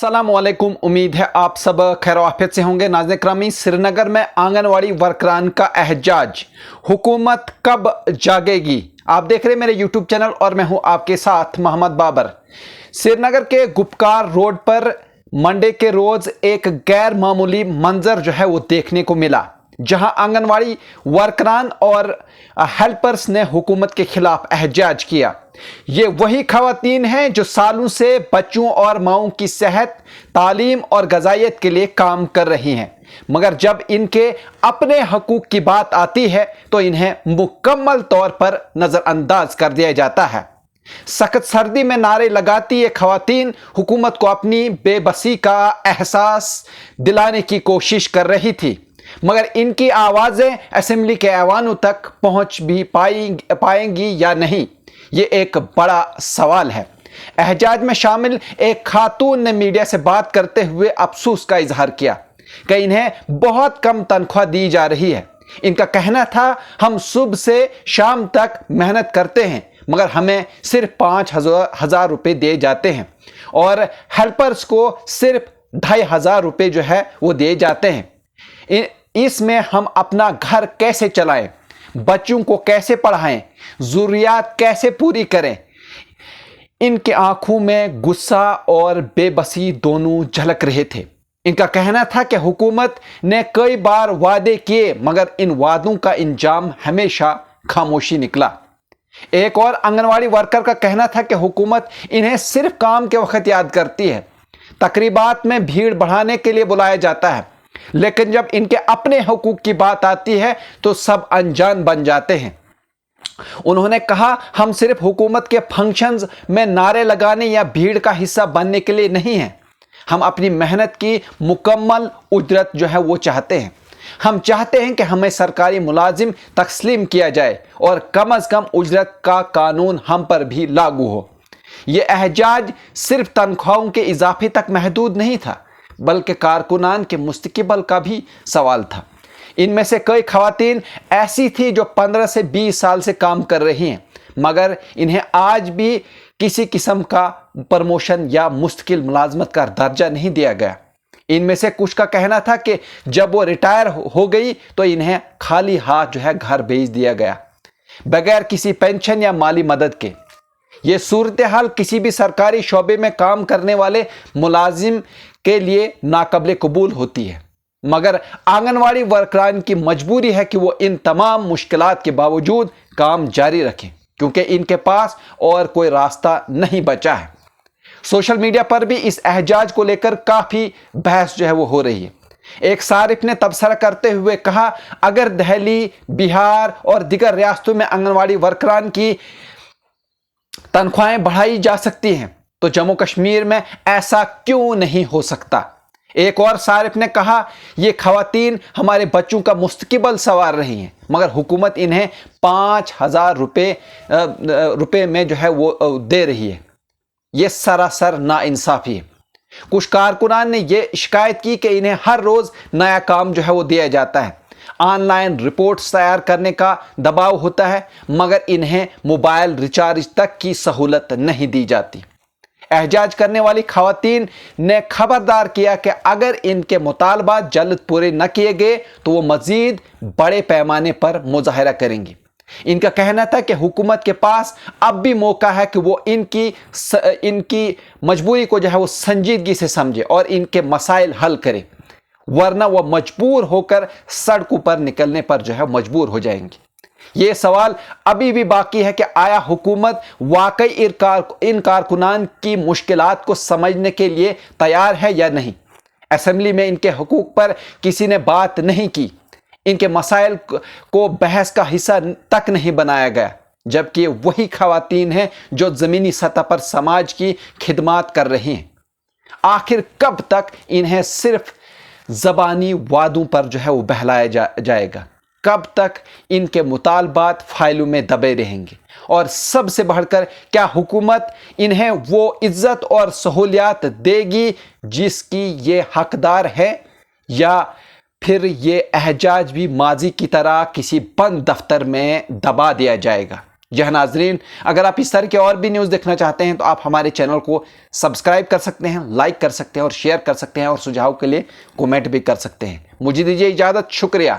अस्सलामुअलैकुम। उम्मीद है आप सब खैर आफियत से होंगे। नाज़रीन करामी, श्रीनगर में आंगनवाड़ी वर्करान का एहजाज, हुकूमत कब जागेगी? आप देख रहे हैं मेरे यूट्यूब चैनल और मैं हूं आपके साथ मोहम्मद बाबर। श्रीनगर के गुपकार रोड पर मंडे के रोज एक गैर मामूली मंजर जो है वो देखने को मिला, जहां आंगनवाड़ी वर्करान और हेल्पर्स ने हुकूमत के खिलाफ एहजाज किया। ये वही खवातीन हैं जो सालों से बच्चों और माओं की सेहत, तालीम और गजाइत के लिए काम कर रही हैं, मगर जब इनके अपने हकूक की बात आती है तो इन्हें मुकम्मल तौर पर नज़रअंदाज कर दिया जाता है। सख्त सर्दी में नारे लगाती ये खवातीन हुकूमत को अपनी बेबसी का एहसास दिलाने की कोशिश कर रही थी, मगर इनकी आवाज़ें असेंबली के ऐवानों तक पहुंच भी पाएंगी या नहीं, ये एक बड़ा सवाल है। एहजाज में शामिल एक खातून ने मीडिया से बात करते हुए अफसोस का इजहार किया कि इन्हें बहुत कम तनख्वाह दी जा रही है। इनका कहना था, हम सुबह से शाम तक मेहनत करते हैं मगर हमें सिर्फ 5,000 रुपये दिए जाते हैं और हेल्पर्स को सिर्फ 2,500 रुपये जो है वो दिए जाते हैं। इसमें हम अपना घर कैसे चलाएं, बच्चों को कैसे पढ़ाएं, ज़रूरियात कैसे पूरी करें? इनके आंखों में गुस्सा और बेबसी दोनों झलक रहे थे। इनका कहना था कि हुकूमत ने कई बार वादे किए मगर इन वादों का इंजाम हमेशा खामोशी निकला। एक और आंगनवाड़ी वर्कर का कहना था कि हुकूमत इन्हें सिर्फ काम के वक्त याद करती है, तकरीबात में भीड़ बढ़ाने के लिए बुलाया जाता है, लेकिन जब इनके अपने हकूक की बात आती है तो सब अनजान बन जाते हैं। उन्होंने कहा, हम सिर्फ हुकूमत के फंक्शंस में नारे लगाने या भीड़ का हिस्सा बनने के लिए नहीं हैं, हम अपनी मेहनत की मुकम्मल उजरत जो है वो चाहते हैं। हम चाहते हैं कि हमें सरकारी मुलाजिम तस्लीम किया जाए और कम अज़ कम उजरत का कानून हम पर भी लागू हो। यह एहजाज सिर्फ तनख्वाहों के इजाफे तक महदूद नहीं था, बल्कि कारकुनान के मुस्तक़बिल का भी सवाल था। इनमें से कई खवातीन ऐसी थी जो 15 से 20 साल से काम कर रही हैं, मगर इन्हें आज भी किसी किस्म का प्रमोशन या मुस्तकिल मुलाजमत का दर्जा नहीं दिया गया। इनमें से कुछ का कहना था कि जब वो रिटायर हो गई तो इन्हें खाली हाथ जो है घर भेज दिया गया, बगैर किसी पेंशन या माली मदद के। ये सूरत हाल किसी भी सरकारी शोबे में काम करने वाले मुलाजिम के लिए नाकाबिल कबूल होती है, मगर आंगनवाड़ी वर्करान की मजबूरी है कि वो इन तमाम मुश्किलात के बावजूद काम जारी रखें, क्योंकि इनके पास और कोई रास्ता नहीं बचा है। सोशल मीडिया पर भी इस एहजाज को लेकर काफ़ी बहस जो है वो हो रही है। एक सारिफ ने तबसरा करते हुए कहा, अगर दिल्ली, बिहार और दीगर रियासतों में आंगनवाड़ी वर्करान की तनख्वाहें बढ़ाई जा सकती हैं तो जम्मू कश्मीर में ऐसा क्यों नहीं हो सकता? एक और सारिफ ने कहा, ये खवातीन हमारे बच्चों का मुस्तक़बिल संवार रही हैं, मगर हुकूमत इन्हें 5,000 रुपये में जो है वो दे रही है। ये सरासर नाइंसाफ़ी है। कुछ कारकुनान ने यह शिकायत की कि इन्हें हर रोज़ नया काम जो है वो दिया जाता है, ऑनलाइन रिपोर्ट्स तैयार करने का दबाव होता है, मगर इन्हें मोबाइल रिचार्ज तक की सहूलत नहीं दी जाती। एहजाज करने वाली खवातीन ने खबरदार किया कि अगर इनके मुतालबात जल्द पूरे न किए गए तो वो मज़ीद बड़े पैमाने पर मुजाहरा करेंगी। इनका कहना था कि हुकूमत के पास अब भी मौका है कि वो इनकी मजबूरी को जो है वो संजीदगी से समझे और इनके मसाइल हल करे, वरना वो मजबूर होकर सड़कों पर निकलने पर जो है मजबूर हो जाएंगे। ये सवाल अभी भी बाकी है कि आया हुकूमत वाकई इन कारकुनान की मुश्किलात को समझने के लिए तैयार है या नहीं। असेंबली में इनके हकूक पर किसी ने बात नहीं की, इनके मसाइल को बहस का हिस्सा तक नहीं बनाया गया, जबकि वही खवातीन हैं जो ज़मीनी सतह पर समाज की खिदमत कर रही हैं। आखिर कब तक इन्हें सिर्फ ज़बानी वादों पर जो है वो बहलाया जाएगा? कब तक इनके मुतालबात फाइलों में दबे रहेंगे? और सबसे बढ़कर, क्या हुकूमत इन्हें वो इज्जत और सहूलियात देगी जिसकी ये हकदार है, या फिर ये एहजाज भी माजी की तरह किसी बंद दफ्तर में दबा दिया जाएगा? جی ہاں ناظرین، اگر آپ اس طرح کی اور بھی نیوز دیکھنا چاہتے ہیں تو آپ ہمارے چینل کو سبسکرائب کر سکتے ہیں، لائک کر سکتے ہیں اور شیئر کر سکتے ہیں، اور سجھاؤ کے لیے کومنٹ بھی کر سکتے ہیں۔ مجھے دیجیے اجازت، شکریہ۔